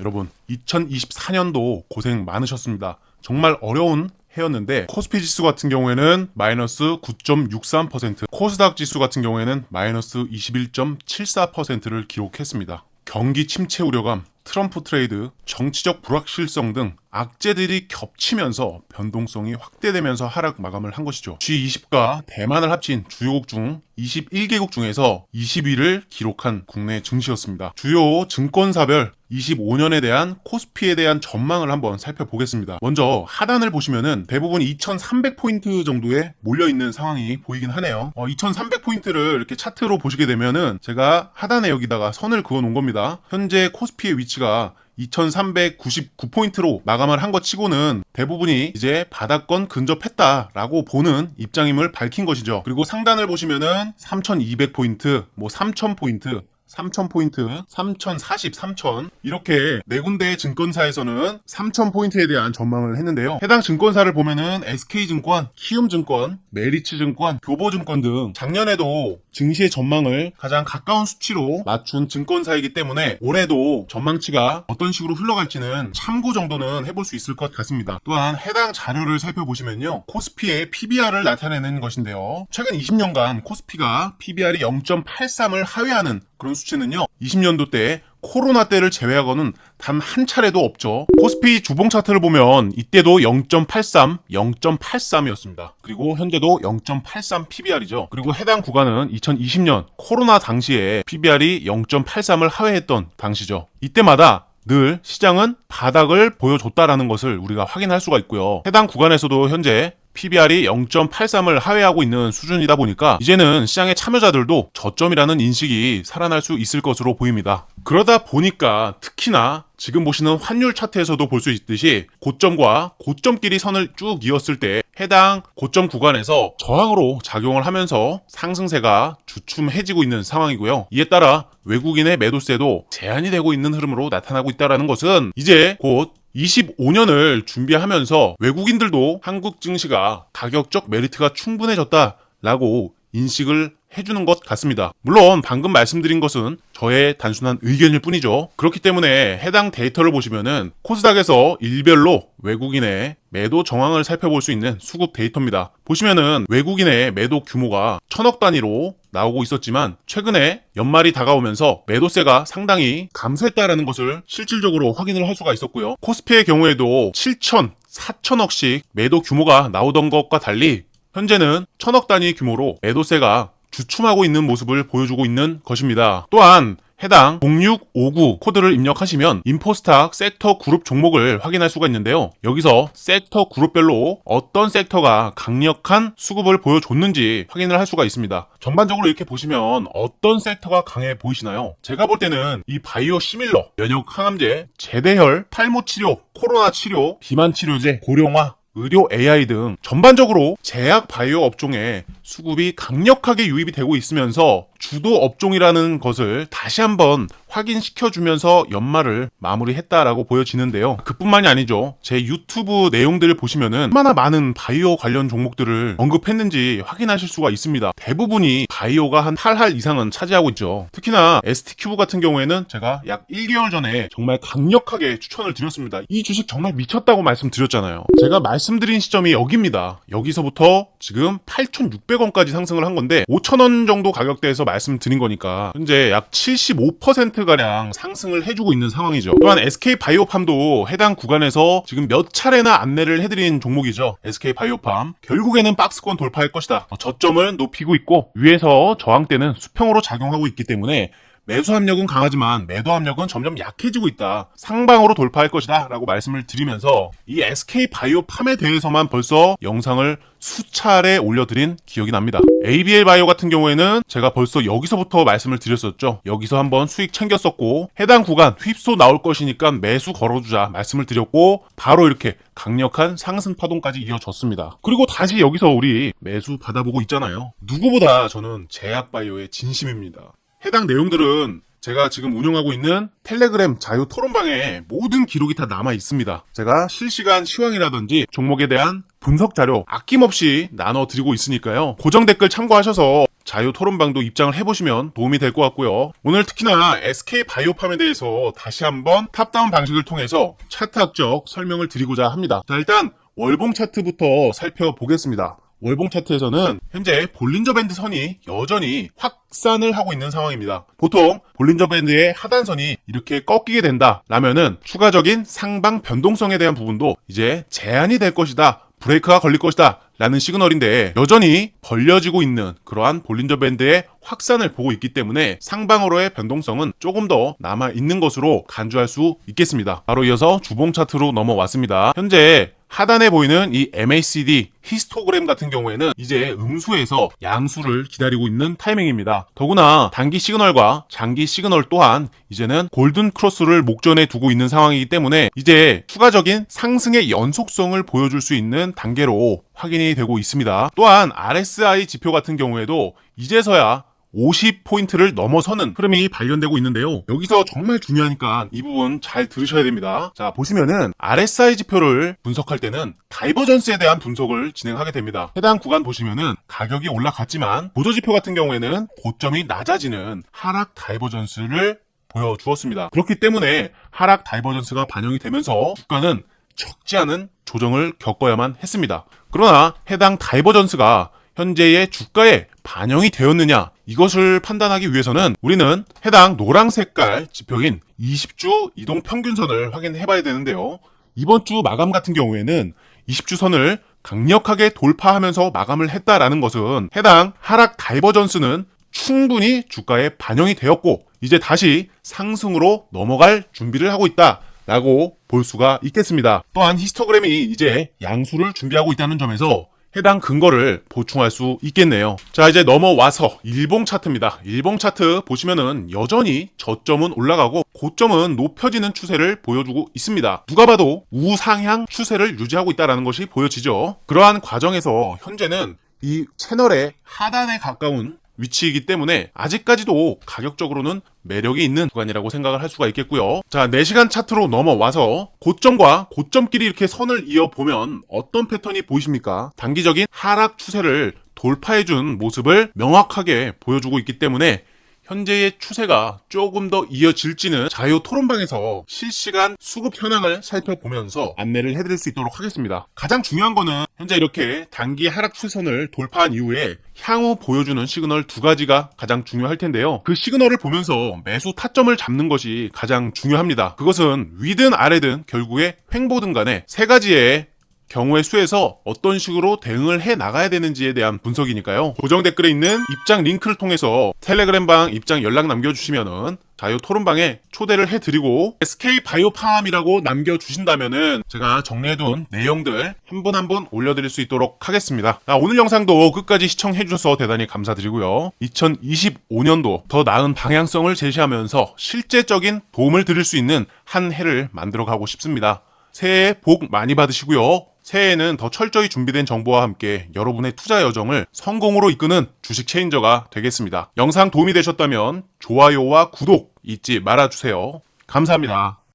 여러분 2024년도 고생 많으셨습니다. 정말 어려운 해였는데 코스피 지수 같은 경우에는 마이너스 9.63%, 코스닥 지수 같은 경우에는 마이너스 21.74%를 기록했습니다. 경기 침체 우려감, 트럼프 트레이드, 정치적 불확실성 등 악재들이 겹치면서 변동성이 확대되면서 하락 마감을 한 것이죠. G20과 대만을 합친 주요국 중 21개국 중에서 20위를 기록한 국내 증시였습니다. 주요 증권사별 25년에 대한 코스피에 대한 전망을 한번 살펴보겠습니다. 먼저 하단을 보시면은 대부분 2300포인트 정도에 몰려있는 상황이 보이긴 하네요. 2300포인트를 이렇게 차트로 보시게 되면은 제가 하단에 여기다가 선을 그어 놓은 겁니다. 현재 코스피의 위치가 2399포인트로 마감을 한 것 치고는 대부분이 이제 바닥권 근접했다라고 보는 입장임을 밝힌 것이죠. 그리고 상단을 보시면은 3200포인트, 3000포인트, 3000포인트, 3040, 3000 이렇게 네 군데의 증권사에서는 3000포인트에 대한 전망을 했는데요. 해당 증권사를 보면은 SK증권, 키움증권, 메리츠증권, 교보증권 등 작년에도 증시의 전망을 가장 가까운 수치로 맞춘 증권사이기 때문에 올해도 전망치가 어떤 식으로 흘러갈지는 참고 정도는 해볼 수 있을 것 같습니다. 또한 해당 자료를 살펴보시면요. 코스피의 PBR을 나타내는 것인데요. 최근 20년간 코스피가 PBR이 0.83을 하회하는 그런 수치는요. 20년도 때 코로나 때를 제외하고는 단 한 차례도 없죠. 코스피 주봉 차트를 보면 이때도 0.83, 0.83이었습니다. 그리고 현재도 0.83 PBR이죠. 그리고 해당 구간은 2020년 코로나 당시에 PBR이 0.83을 하회했던 당시죠. 이때마다 늘 시장은 바닥을 보여줬다라는 것을 우리가 확인할 수가 있고요. 해당 구간에서도 현재 PBR이 0.83을 하회하고 있는 수준이다 보니까 이제는 시장의 참여자들도 저점이라는 인식이 살아날 수 있을 것으로 보입니다. 그러다 보니까 특히나 지금 보시는 환율 차트에서도 볼 수 있듯이 고점과 고점끼리 선을 쭉 이었을 때 해당 고점 구간에서 저항으로 작용을 하면서 상승세가 주춤해지고 있는 상황이고요. 이에 따라 외국인의 매도세도 제한이 되고 있는 흐름으로 나타나고 있다는 것은 이제 곧 25년을 준비하면서 외국인들도 한국 증시가 가격적 메리트가 충분해졌다라고 인식을 해주는 것 같습니다. 물론 방금 말씀드린 것은 저의 단순한 의견일 뿐이죠. 그렇기 때문에 해당 데이터를 보시면은 코스닥에서 일별로 외국인의 매도 정황을 살펴볼 수 있는 수급 데이터입니다. 보시면은 외국인의 매도 규모가 1000억 단위로 나오고 있었지만 최근에 연말이 다가오면서 매도세가 상당히 감소했다라는 것을 실질적으로 확인을 할 수가 있었고요. 코스피의 경우에도 7천, 4천억씩 매도 규모가 나오던 것과 달리 현재는 1000억 단위 규모로 매도세가 주춤하고 있는 모습을 보여주고 있는 것입니다. 또한 해당 0659 코드를 입력하시면 인포스탁 섹터 그룹 종목을 확인할 수가 있는데요. 여기서 섹터 그룹별로 어떤 섹터가 강력한 수급을 보여줬는지 확인을 할 수가 있습니다. 전반적으로 이렇게 보시면 어떤 섹터가 강해 보이시나요? 제가 볼 때는 이 바이오 시밀러, 면역 항암제, 재대혈, 탈모 치료, 코로나 치료, 비만 치료제, 고령화, 의료 AI 등 전반적으로 제약 바이오 업종에 수급이 강력하게 유입이 되고 있으면서 주도 업종이라는 것을 다시 한번 확인시켜주면서 연말을 마무리했다라고 보여지는데요. 그뿐만이 아니죠. 제 유튜브 내용들을 보시면은 얼마나 많은 바이오 관련 종목들을 언급했는지 확인하실 수가 있습니다. 대부분이 바이오가 한 8할 이상은 차지하고 있죠. 특히나 ST큐브 같은 경우에는 제가 약 1개월 전에 정말 강력하게 추천을 드렸습니다. 이 주식 정말 미쳤다고 말씀드렸잖아요. 제가 말씀드린 시점이 여기입니다. 여기서부터 지금 8,600원까지 상승을 한 건데 5,000원 정도 가격대에서 말씀드린 거니까 현재 약 75%가량 상승을 해주고 있는 상황이죠. 또한 SK바이오팜도 해당 구간에서 지금 몇 차례나 안내를 해드린 종목이죠. SK바이오팜 결국에는 박스권 돌파할 것이다. 저점을 높이고 있고 위에서 저항대는 수평으로 작용하고 있기 때문에 매수 압력은 강하지만 매도 압력은 점점 약해지고 있다. 상방으로 돌파할 것이다 라고 말씀을 드리면서 이 SK바이오팜에 대해서만 벌써 영상을 수차례 올려드린 기억이 납니다. ABL바이오 같은 경우에는 제가 벌써 여기서부터 말씀을 드렸었죠. 여기서 한번 수익 챙겼었고 해당 구간 휩소 나올 것이니까 매수 걸어주자 말씀을 드렸고 바로 이렇게 강력한 상승 파동까지 이어졌습니다. 그리고 다시 여기서 우리 매수 받아보고 있잖아요. 누구보다 저는 제약바이오의 진심입니다. 해당 내용들은 제가 지금 운영하고 있는 텔레그램 자유 토론방에 모든 기록이 다 남아 있습니다. 제가 실시간 시황이라든지 종목에 대한 분석 자료 아낌없이 나눠드리고 있으니까요. 고정 댓글 참고하셔서 자유 토론방도 입장을 해보시면 도움이 될 것 같고요. 오늘 특히나 SK 바이오팜에 대해서 다시 한번 탑다운 방식을 통해서 차트학적 설명을 드리고자 합니다. 자, 일단 월봉 차트부터 살펴보겠습니다. 월봉 차트에서는 현재 볼린저 밴드 선이 여전히 확산을 하고 있는 상황입니다. 보통 볼린저 밴드의 하단선이 이렇게 꺾이게 된다라면은 추가적인 상방 변동성에 대한 부분도 이제 제한이 될 것이다. 브레이크가 걸릴 것이다 라는 시그널인데 여전히 벌려지고 있는 그러한 볼린저 밴드의 확산을 보고 있기 때문에 상방으로의 변동성은 조금 더 남아있는 것으로 간주할 수 있겠습니다. 바로 이어서 주봉 차트로 넘어왔습니다. 현재 하단에 보이는 이 MACD 히스토그램 같은 경우에는 이제 음수에서 양수를 기다리고 있는 타이밍입니다. 더구나 단기 시그널과 장기 시그널 또한 이제는 골든 크로스를 목전에 두고 있는 상황이기 때문에 이제 추가적인 상승의 연속성을 보여줄 수 있는 단계로 확인이 되고 있습니다. 또한 RSI 지표 같은 경우에도 이제서야 50포인트를 넘어서는 흐름이 발견되고 있는데요. 여기서 정말 중요하니까 이 부분 잘 들으셔야 됩니다. 자, 보시면은 RSI 지표를 분석할 때는 다이버전스에 대한 분석을 진행하게 됩니다. 해당 구간 보시면은 가격이 올라갔지만 보조지표 같은 경우에는 고점이 낮아지는 하락 다이버전스를 보여주었습니다. 그렇기 때문에 하락 다이버전스가 반영이 되면서 주가는 적지 않은 조정을 겪어야만 했습니다. 그러나 해당 다이버전스가 현재의 주가에 반영이 되었느냐 이것을 판단하기 위해서는 우리는 해당 노랑 색깔 지표인 20주 이동 평균선을 확인해 봐야 되는데요. 이번 주 마감 같은 경우에는 20주 선을 강력하게 돌파하면서 마감을 했다라는 것은 해당 하락 다이버전스는 충분히 주가에 반영이 되었고 이제 다시 상승으로 넘어갈 준비를 하고 있다라고 볼 수가 있겠습니다. 또한 히스토그램이 이제 양수를 준비하고 있다는 점에서 해당 근거를 보충할 수 있겠네요. 자, 이제 넘어와서 일봉 차트입니다. 일봉 차트 보시면은 여전히 저점은 올라가고 고점은 높여지는 추세를 보여주고 있습니다. 누가 봐도 우상향 추세를 유지하고 있다는 것이 보여지죠. 그러한 과정에서 현재는 이 채널의 하단에 가까운 위치이기 때문에 아직까지도 가격적으로는 매력이 있는 구간이라고 생각을 할 수가 있겠고요. 자, 4시간 차트로 넘어와서 고점과 고점끼리 이렇게 선을 이어보면 어떤 패턴이 보이십니까? 단기적인 하락 추세를 돌파해준 모습을 명확하게 보여주고 있기 때문에 현재의 추세가 조금 더 이어질지는 자유 토론방에서 실시간 수급 현황을 살펴보면서 안내를 해드릴 수 있도록 하겠습니다. 가장 중요한 거는 현재 이렇게 단기 하락 추세선을 돌파한 이후에 향후 보여주는 시그널 2가지가 가장 중요할 텐데요. 그 시그널을 보면서 매수 타점을 잡는 것이 가장 중요합니다. 그것은 위든 아래든 결국에 횡보든 간에 3가지의 경우의 수에서 어떤 식으로 대응을 해 나가야 되는지에 대한 분석이니까요. 고정 댓글에 있는 입장 링크를 통해서 텔레그램방 입장 연락 남겨주시면은 자유 토론방에 초대를 해드리고 SK 바이오팜이라고 남겨주신다면은 제가 정리해둔 내용들 한 분 한 분 올려드릴 수 있도록 하겠습니다. 오늘 영상도 끝까지 시청해주셔서 대단히 감사드리고요. 2025년도 더 나은 방향성을 제시하면서 실제적인 도움을 드릴 수 있는 한 해를 만들어가고 싶습니다. 새해 복 많이 받으시고요. 새해에는 더 철저히 준비된 정보와 함께 여러분의 투자 여정을 성공으로 이끄는 주식 체인저가 되겠습니다. 영상 도움이 되셨다면 좋아요와 구독 잊지 말아주세요. 감사합니다.